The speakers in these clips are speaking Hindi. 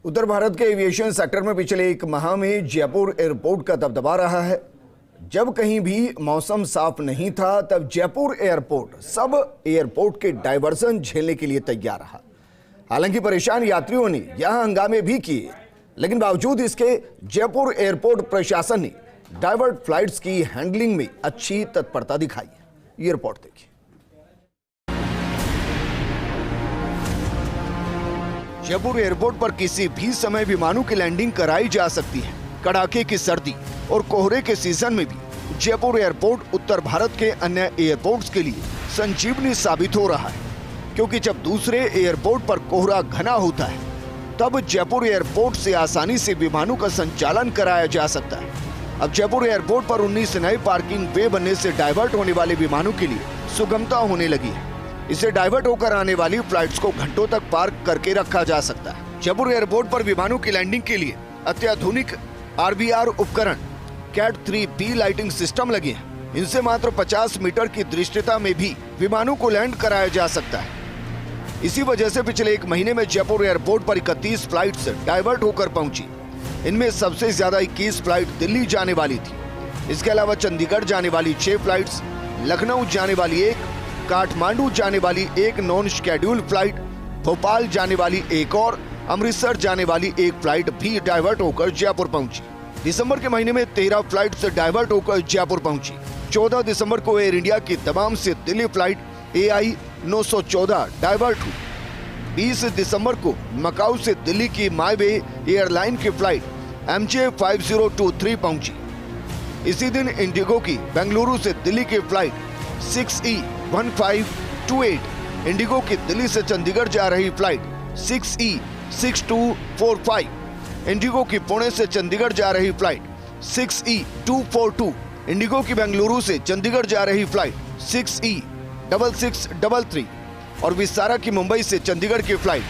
उत्तर भारत के एविएशन सेक्टर में पिछले एक माह में जयपुर एयरपोर्ट का दबदबा रहा है। जब कहीं भी मौसम साफ नहीं था, तब जयपुर एयरपोर्ट सब एयरपोर्ट के डायवर्सन झेलने के लिए तैयार रहा। हालांकि परेशान यात्रियों ने यहां हंगामे भी किए, लेकिन बावजूद इसके जयपुर एयरपोर्ट प्रशासन ने डाइवर्ट फ्लाइट्स की हैंडलिंग में अच्छी तत्परता दिखाई। ये रिपोर्ट देखिए। जयपुर एयरपोर्ट पर किसी भी समय विमानों की लैंडिंग कराई जा सकती है। कड़ाके की सर्दी और कोहरे के सीजन में भी जयपुर एयरपोर्ट उत्तर भारत के अन्य एयरपोर्ट्स के लिए संजीवनी साबित हो रहा है, क्योंकि जब दूसरे एयरपोर्ट पर कोहरा घना होता है, तब जयपुर एयरपोर्ट से आसानी से विमानों का संचालन कराया जा सकता है। अब जयपुर एयरपोर्ट पर 19 नए पार्किंग वे बनने से डाइवर्ट होने वाले विमानों के लिए सुगमता होने लगी है। इसे डाइवर्ट होकर आने वाली फ्लाइट्स को घंटों तक पार्क करके रखा जा सकता है। जयपुर एयरपोर्ट पर विमानों की लैंडिंग के लिए अत्याधुनिक RVR उपकरण कैट 3B लाइटिंग सिस्टम लगे हैं। इनसे मात्र 50 मीटर की दृश्यता में भी विमानों को लैंड कराया जा सकता है। इसी वजह से पिछले एक महीने में जयपुर एयरपोर्ट पर 31 फ्लाइट्स डाइवर्ट होकर पहुंची। इनमें सबसे ज्यादा 21 फ्लाइट दिल्ली जाने वाली थी। इसके अलावा चंडीगढ़ जाने वाली 6 फ्लाइट्स, लखनऊ जाने वाली 1, काठमांडू जाने वाली 1 नॉन शेड्यूल फ्लाइट, भोपाल जाने वाली 1 और अमृतसर जाने वाली 1 फ्लाइट भी डाइवर्ट होकर जयपुर पहुंची। दिसंबर के महीने में 13 फ्लाइट्स डाइवर्ट होकर जयपुर पहुंची। 14 दिसंबर को एयर इंडिया की दमाम से दिल्ली फ्लाइट AI 914 डाइवर्ट हुई। 20 दिसंबर को मकाऊ से दिल्ली की मायवे एयरलाइन की फ्लाइट MJ 5023 पहुंची। इसी दिन इंडिगो की बेंगलुरु से दिल्ली की फ्लाइट 6E1528, इंडिगो की दिल्ली से चंडीगढ़ जा रही फ्लाइट 6E6245, इंडिगो की पुणे से चंडीगढ़ जा रही फ्लाइट 6E242, इंडिगो की बेंगलुरु से चंडीगढ़ जा रही फ्लाइट 6E6633 और विस्तारा की मुंबई से चंडीगढ़ की फ्लाइट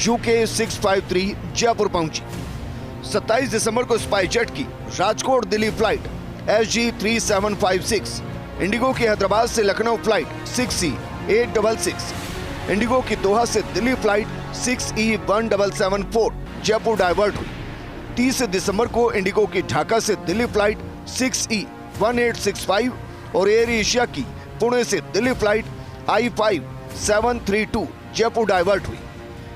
UK 653 जयपुर पहुंची। 27 दिसंबर को स्पाइसजेट की Rajkot Delhi flight SG 3756, Indigo की हैदराबाद से लखनऊ फ्लाइट 6E866, इंडिगो की दोहा से Delhi flight 6E1774 Jaipur divert हुई। 30 दिसंबर को इंडिगो की ढाका से दिल्ली फ्लाइट 6E1865 और एयर एशिया की पुणे से Delhi flight I5732 Jaipur divert हुई।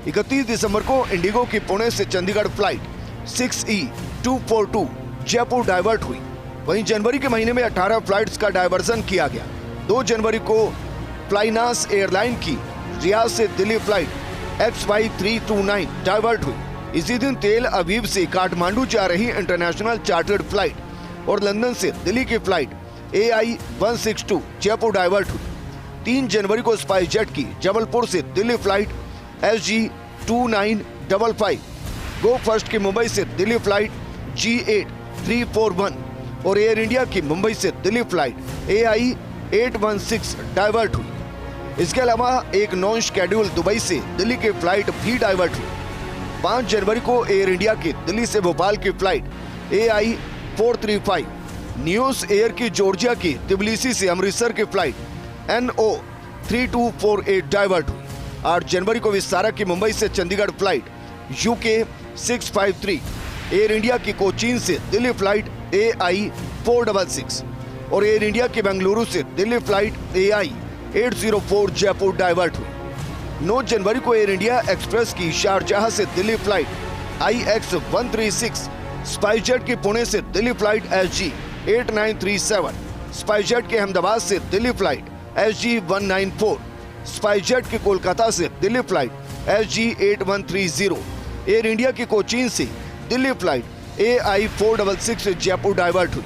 31 दिसंबर को इंडिगो की पुणे से Chandigarh flight 6E242 Jaipur divert हुई। वहीं जनवरी के महीने में 18 फ्लाइट्स का डाइवर्जन किया गया। 2 जनवरी को फ्लाइनास एयरलाइन की रियाद से दिल्ली फ्लाइट XY329 डाइवर्ट हुई। इसी दिन तेल अवीव से काठमांडू जा रही इंटरनेशनल चार्टर्ड फ्लाइट और लंदन से दिल्ली की फ्लाइट AI162 जयपुर डाइवर्ट हुई। 3 जनवरी को स्पाइसजेट की जबलपुर से दिल्ली फ्लाइट SG2955, गो फर्स्ट की मुंबई से दिल्ली फ्लाइट G8341 और एयर इंडिया की मुंबई से दिल्ली फ्लाइट AI816 डाइवर्ट हुई। इसके अलावा एक नॉन शेड्यूल दुबई से दिल्ली की फ्लाइट भी डाइवर्ट हुई। 5 जनवरी को एयर इंडिया की दिल्ली से भोपाल की फ्लाइट AI435, न्यूज एयर की जॉर्जिया की तिबिलिसी से अमृतसर की फ्लाइट NO3248 डाइवर्ट हुई। 8 जनवरी को विस्तारा की मुंबई से Chandigarh flight UK 653, air India की कोचीन से दिल्ली फ्लाइट AI466 और एयर इंडिया की बेंगलुरु से Delhi flight AI804 Jaipur divert हुई। 9 जनवरी को एयर इंडिया एक्सप्रेस की शारजाह से दिल्ली फ्लाइट IX136, स्पाइसजेट की पुणे से दिल्ली फ्लाइट SG8937, स्पाइसजेट के अहमदाबाद से दिल्ली फ्लाइट SG194, स्पाइसजेट की कोलकाता से Delhi flight SG8130, air India की कोचीन से Delhi flight AI466 Jaipur divert हुई।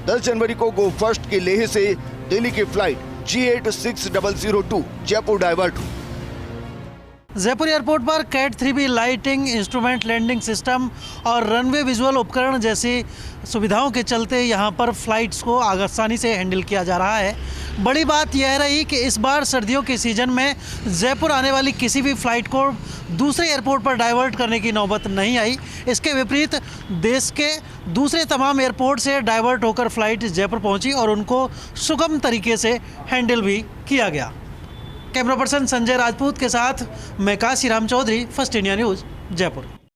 10 जनवरी को गो फर्स्ट की लेह से दिल्ली की फ्लाइट G86002 जयपुर डाइवर्ट हुई। जयपुर एयरपोर्ट पर CAT 3B lighting, instrument landing system और रनवे विजुअल उपकरण जैसी सुविधाओं के चलते यहां पर फ्लाइट्स को आसानी से हैंडल किया जा रहा है। बड़ी बात यह रही कि इस बार सर्दियों के सीज़न में जयपुर आने वाली किसी भी फ़्लाइट को दूसरे एयरपोर्ट पर डाइवर्ट करने की नौबत नहीं आई। इसके विपरीत देश के दूसरे तमाम एयरपोर्ट से डाइवर्ट होकर फ़्लाइट जयपुर पहुंची और उनको सुगम तरीके से हैंडल भी किया गया। कैमरा पर्सन संजय राजपूत के साथ मैं Kashiram Chaudhary, first India News, Jaipur.